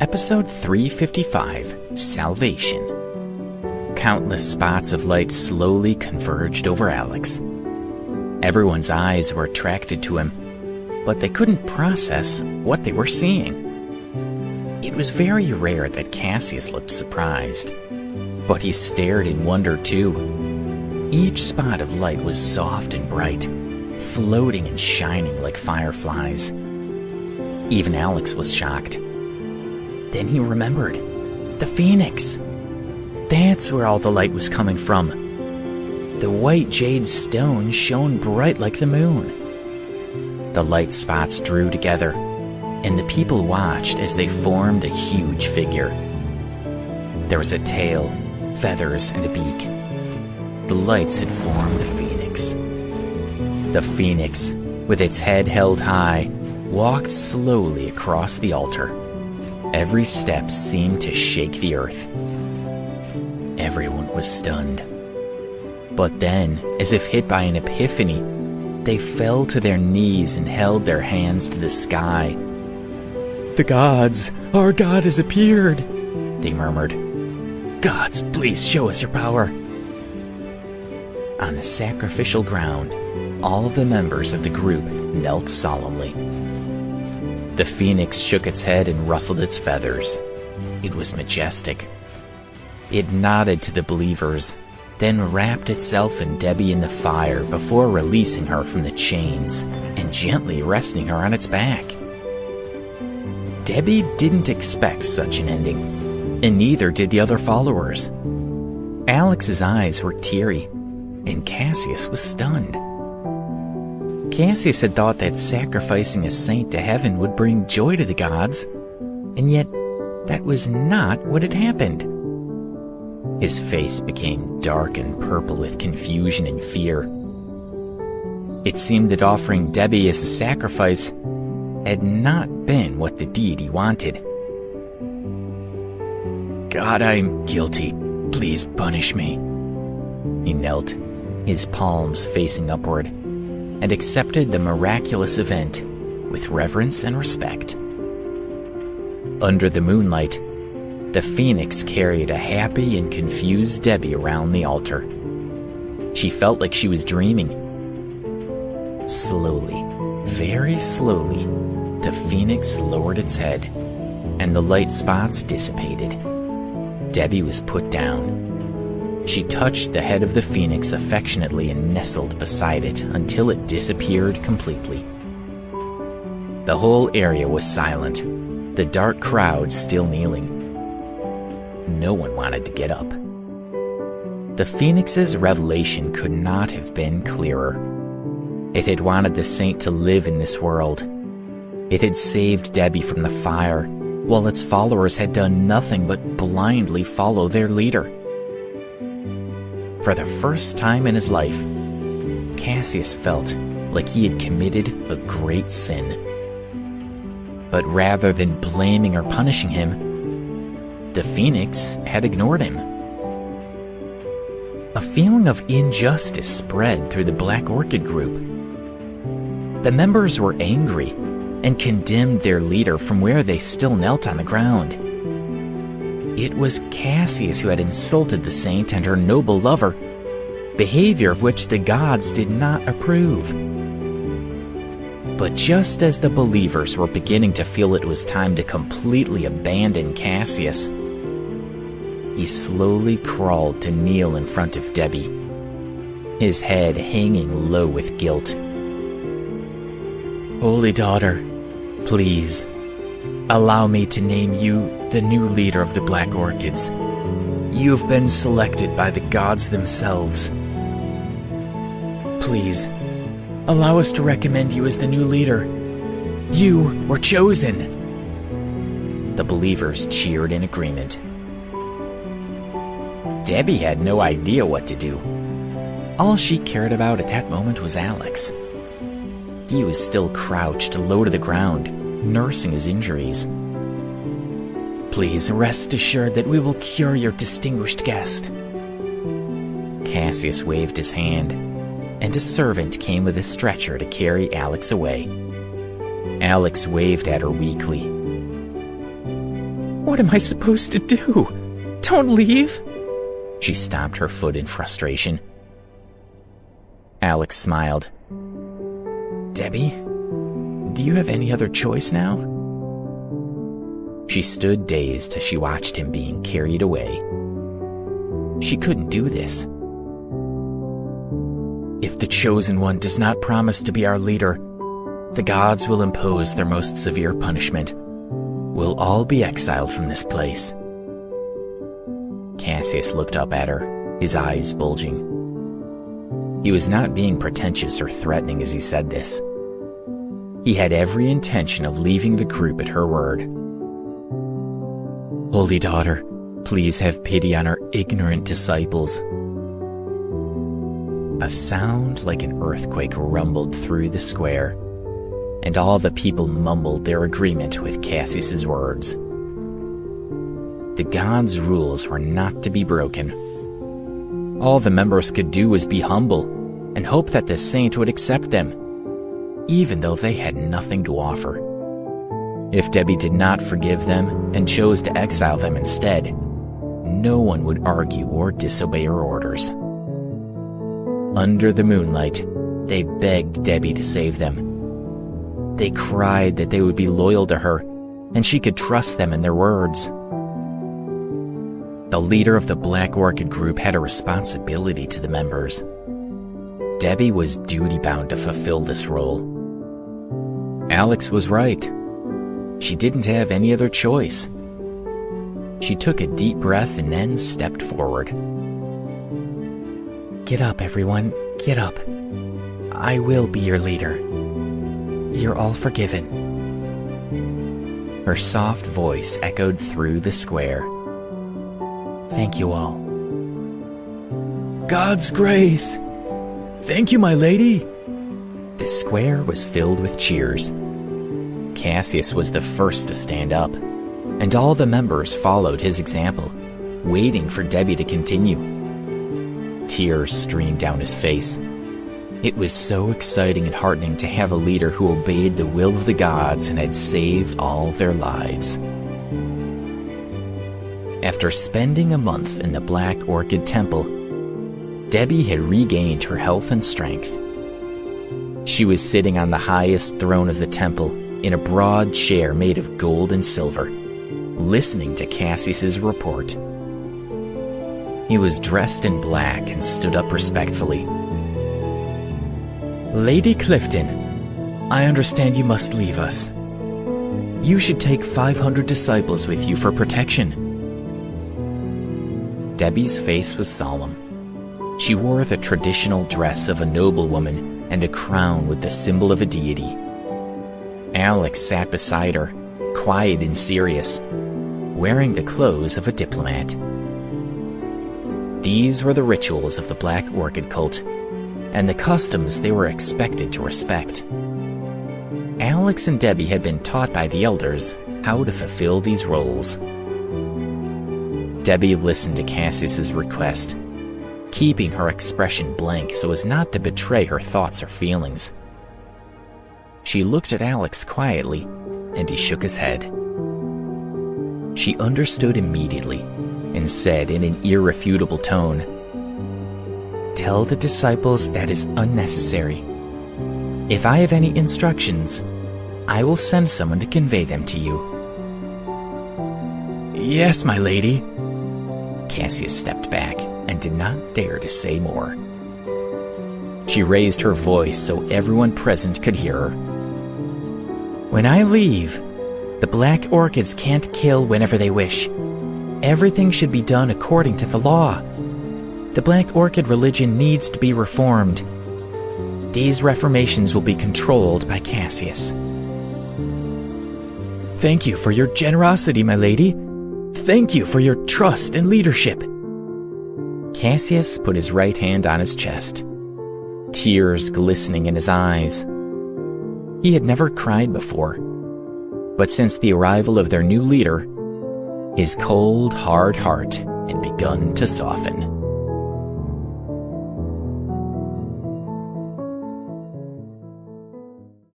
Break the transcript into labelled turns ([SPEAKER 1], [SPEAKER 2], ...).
[SPEAKER 1] Episode 355, Salvation. Countless spots of light slowly converged over Alex. Everyone's eyes were attracted to him, but they couldn't process what they were seeing. It was very rare that Cassius looked surprised, but he stared in wonder too. Each spot of light was soft and bright, floating and shining like fireflies. Even Alex was shocked. Then he remembered. The Phoenix! That's where all the light was coming from. The white jade stone shone bright like the moon. The light spots drew together, and the people watched as they formed a huge figure. There was a tail, feathers, and a beak. The lights had formed a phoenix. The phoenix, with its head held high, walked slowly across the altar. Every step seemed to shake the earth. Everyone was stunned. But then, as if hit by an epiphany, they fell to their knees and held their hands to the sky. "The gods! Our God has appeared!" they murmured. "Gods, please show us your power!" On the sacrificial ground, all the members of the group knelt solemnly. The phoenix shook its head and ruffled its feathers. It was majestic. It nodded to the believers, then wrapped itself and Debbie in the fire before releasing her from the chains and gently resting her on its back. Debbie didn't expect such an ending, and neither did the other followers. Alex's eyes were teary, and Cassius was stunned. Cassius had thought that sacrificing a saint to heaven would bring joy to the gods, and yet that was not what had happened. His face became dark and purple with confusion and fear. It seemed that offering Debbie as a sacrifice had not been what the deity wanted. "God, I'm guilty. Please punish me." He knelt, his palms facing upward, and accepted the miraculous event with reverence and respect. Under the moonlight, the phoenix carried a happy and confused Debbie around the altar. She felt like she was dreaming. Slowly, very slowly, the phoenix lowered its head, and the light spots dissipated. Debbie was put down. She touched the head of the phoenix affectionately and nestled beside it until it disappeared completely. The whole area was silent, the dark crowd still kneeling. No one wanted to get up. The phoenix's revelation could not have been clearer. It had wanted the saint to live in this world. It had saved Debbie from the fire, while its followers had done nothing but blindly follow their leader. For the first time in his life, Cassius felt like he had committed a great sin. But rather than blaming or punishing him, the phoenix had ignored him. A feeling of injustice spread through the Black Orchid group. The members were angry and condemned their leader from where they still knelt on the ground. It was Cassius who had insulted the saint and her noble lover, behavior of which the gods did not approve. But just as the believers were beginning to feel it was time to completely abandon Cassius, he slowly crawled to kneel in front of Debbie, his head hanging low with guilt. "Holy daughter, please, allow me to name you the new leader of the Black Orchids. You've been selected by the gods themselves. Please, allow us to recommend you as the new leader. You were chosen." The believers cheered in agreement. Debbie had no idea what to do. All she cared about at that moment was Alex. He was still crouched low to the ground, nursing his injuries. "Please rest assured that we will cure your distinguished guest." Cassius waved his hand, and a servant came with a stretcher to carry Alex away. Alex waved at her weakly. What am I supposed to do? Don't leave! She stamped her foot in frustration. Alex smiled. Debbie, do you have any other choice now? She stood dazed as she watched him being carried away. She couldn't do this. If the Chosen One does not promise to be our leader, the gods will impose their most severe punishment. We'll all be exiled from this place. Cassius looked up at her, his eyes bulging. He was not being pretentious or threatening as he said this. He had every intention of leaving the group at her word. Holy Daughter, please have pity on our ignorant disciples. A sound like an earthquake rumbled through the square, and all the people mumbled their agreement with Cassius's words. The gods' rules were not to be broken. All the members could do was be humble and hope that the saint would accept them, even though they had nothing to offer. If Debbie did not forgive them and chose to exile them instead, no one would argue or disobey her orders. Under the moonlight, they begged Debbie to save them. They cried that they would be loyal to her and she could trust them in their words. The leader of the Black Orchid group had a responsibility to the members. Debbie was duty-bound to fulfill this role. Alex was right. She didn't have any other choice. She took a deep breath and then stepped forward. Get up, everyone. Get up. I will be your leader. You're all forgiven. Her soft voice echoed through the square. Thank you all. God's grace! Thank you, my lady! The square was filled with cheers. Cassius was the first to stand up, and all the members followed his example, waiting for Debbie to continue. Tears streamed down his face. It was so exciting and heartening to have a leader who obeyed the will of the gods and had saved all their lives. After spending a month in the Black Orchid Temple, Debbie had regained her health and strength. She was sitting on the highest throne of the temple in a broad chair made of gold and silver, listening to Cassius's report. He was dressed in black and stood up respectfully. Lady Clifton, I understand you must leave us. You should take 500 disciples with you for protection. Debbie's face was solemn. She wore the traditional dress of a noblewoman and a crown with the symbol of a deity. Alex sat beside her, quiet and serious, wearing the clothes of a diplomat. These were the rituals of the Black Orchid cult, and the customs they were expected to respect. Alex and Debbie had been taught by the elders how to fulfill these roles. Debbie listened to Cassius's request, keeping her expression blank so as not to betray her thoughts or feelings. She looked at Alex quietly, and he shook his head. She understood immediately and said in an irrefutable tone, Tell the disciples that is unnecessary. If I have any instructions, I will send someone to convey them to you. Yes, my lady. Cassius stepped back and did not dare to say more. She raised her voice so everyone present could hear her. When I leave, the Black Orchids can't kill whenever they wish. Everything should be done according to the law. The Black Orchid religion needs to be reformed. These reformations will be controlled by Cassius. Thank you for your generosity, my lady. Thank you for your trust and leadership. Cassius put his right hand on his chest, tears glistening in his eyes. He had never cried before, but since the arrival of their new leader, his cold, hard heart had begun to soften.